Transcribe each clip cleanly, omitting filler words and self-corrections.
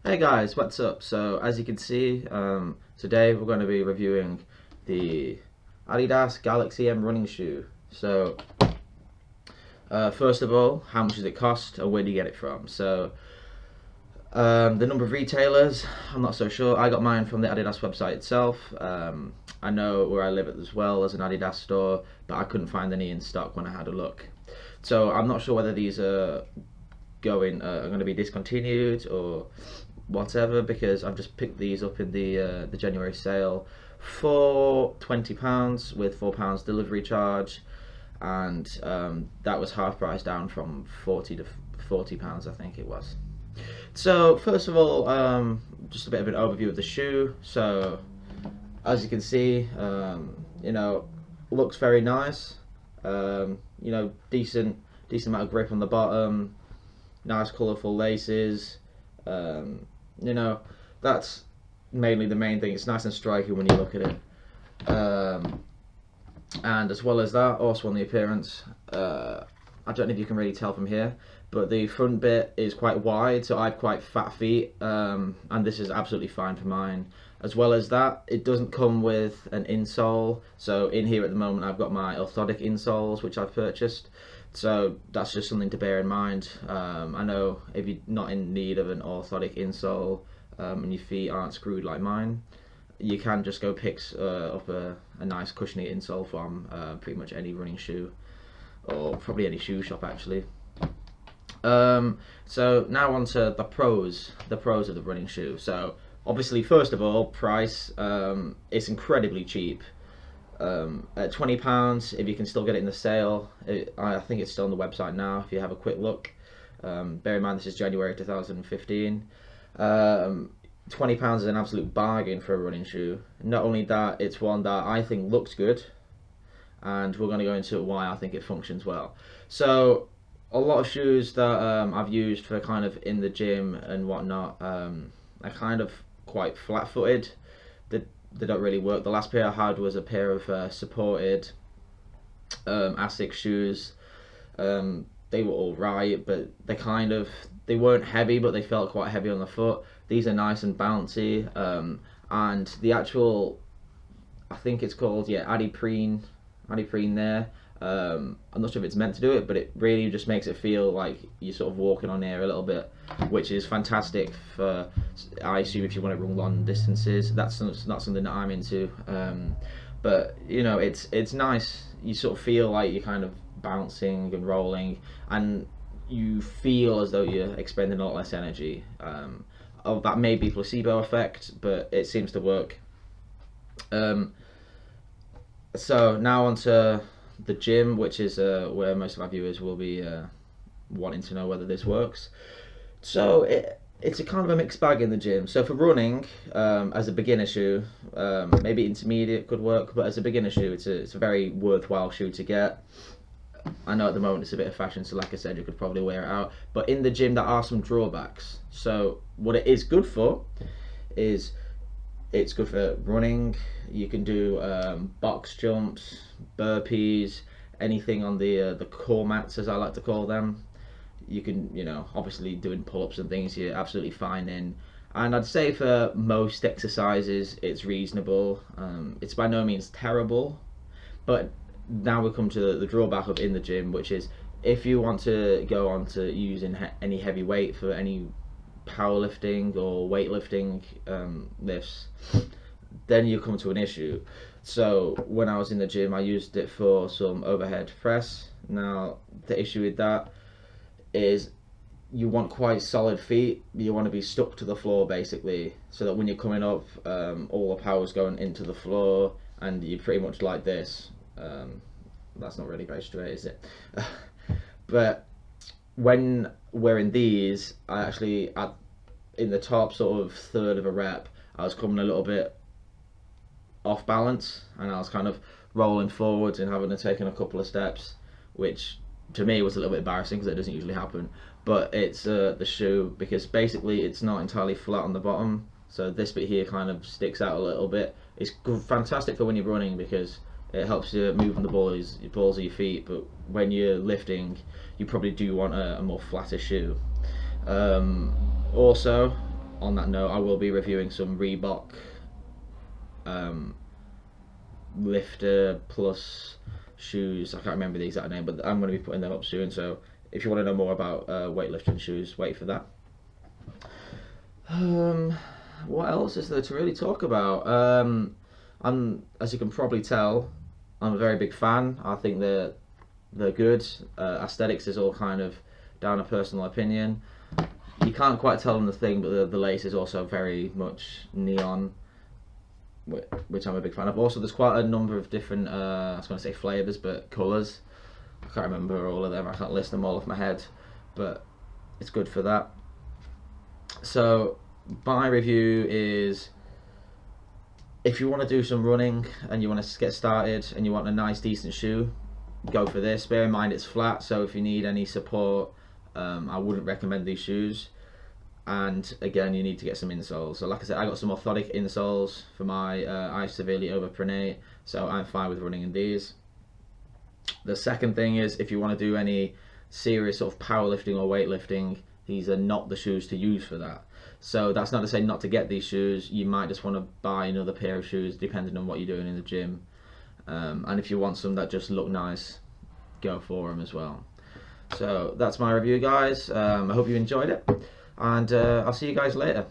Hey guys, what's up? So as you can see, today we're going to be reviewing the Adidas Galaxy M running shoe. So first of all, how much does it cost and where do you get it from? So the number of retailers, I'm not so sure. I got mine from the Adidas website itself. I know where I live as well as an Adidas store, but I couldn't find any in stock when I had a look. So I'm not sure whether these are going to be discontinued or whatever, because I've just picked these up in the January sale for £20 with £4 delivery charge, and that was half price down from 40 to £40, I think it was. So first of all, just a bit of an overview of the shoe. So as you can see, looks very nice. Decent amount of grip on the bottom, nice colourful laces. That's mainly the main thing. It's nice and striking when you look at it. And as well as that, also on the appearance, I don't know if you can really tell from here, but the front bit is quite wide, so I have quite fat feet, and this is absolutely fine for mine. As well as that, it doesn't come with an insole, so in here at the moment I've got my orthotic insoles which I've purchased, so that's just something to bear in mind. I know if you're not in need of an orthotic insole and your feet aren't screwed like mine, you can just go pick up a nice cushiony insole from pretty much any running shoe, or probably any shoe shop actually. So now on to the pros of the running shoe. So obviously, first of all, price. It's incredibly cheap. At £20, if you can still get it in the sale, I think it's still on the website now if you have a quick look. Bear in mind this is January 2015. £20 is an absolute bargain for a running shoe. Not only that, it's one that I think looks good, and we're going to go into why I think it functions well. So a lot of shoes that I've used for kind of in the gym and whatnot are kind of quite flat-footed. They don't really work. The last pair I had was a pair of supported Asics shoes. They were all right, but they weren't heavy, but they felt quite heavy on the foot. These are nice and bouncy, and the actual, I think it's called, Adiprene there. I'm not sure if it's meant to do it, but it really just makes it feel like you're sort of walking on air a little bit, which is fantastic for, I assume, if you want to run long distances. That's not something that I'm into, but it's nice. You sort of feel like you're kind of bouncing and rolling, and you feel as though you're expending a lot less energy. That may be placebo effect, but it seems to work. So now on to the gym, which is where most of our viewers will be wanting to know whether this works. So it's a kind of a mixed bag in the gym. So for running, as a beginner shoe, maybe intermediate could work, but as a beginner shoe, it's a very worthwhile shoe to get. I know at the moment it's a bit of fashion, so like I said, you could probably wear it out. But in the gym, there are some drawbacks. So what it is good for is it's good for running. You can do box jumps, burpees, anything on the core mats, as I like to call them. You can, obviously doing pull-ups and things, you're absolutely fine in. And I'd say for most exercises, it's reasonable. It's by no means terrible, but now we come to the drawback of in the gym, which is if you want to go on to using any heavy weight for any powerlifting or weightlifting lifts, then you come to an issue. So when I was in the gym, I used it for some overhead press. Now the issue with that is you want quite solid feet. You want to be stuck to the floor basically, so that when you're coming up, all the power's going into the floor, and you're pretty much like this. That's not really very straight, is it? But when wearing these, I actually, in the top sort of third of a rep, I was coming a little bit off balance, and I was kind of rolling forwards and having to take a couple of steps, which to me was a little bit embarrassing because it doesn't usually happen. But it's the shoe, because basically it's not entirely flat on the bottom, so this bit here kind of sticks out a little bit. It's fantastic for when you're running because it helps you move the balls of your feet, but when you're lifting, you probably do want a more flatter shoe. Also, on that note, I will be reviewing some Reebok Lifter Plus shoes. I can't remember the exact name, but I'm going to be putting them up soon. So if you want to know more about weightlifting shoes, wait for that. What else is there to really talk about? As you can probably tell, I'm a very big fan. I think they're good. Aesthetics is all kind of down to personal opinion. You can't quite tell them the thing, but the lace is also very much neon, which I'm a big fan of. Also, there's quite a number of different, I was going to say flavours, but colours. I can't remember all of them. I can't list them all off my head, but it's good for that. So my review is, if you want to do some running and you want to get started and you want a nice decent shoe, go for this. Bear in mind it's flat, so if you need any support, I wouldn't recommend these shoes. And again, you need to get some insoles. So like I said, I got some orthotic insoles for my I severely overpronate, so I'm fine with running in these. The second thing is, if you want to do any serious sort of powerlifting or weightlifting, these are not the shoes to use for that. So that's not to say not to get these shoes. You might just want to buy another pair of shoes depending on what you're doing in the gym. And if you want some that just look nice, go for them as well. So that's my review, guys. I hope you enjoyed it, and I'll see you guys later.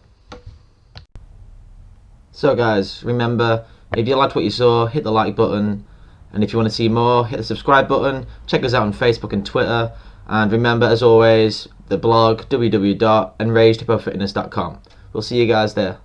So guys, remember, if you liked what you saw, hit the like button, and if you want to see more, hit the subscribe button. Check us out on Facebook and Twitter, and remember, as always, the blog www.enragedhypofitness.com. We'll see you guys there.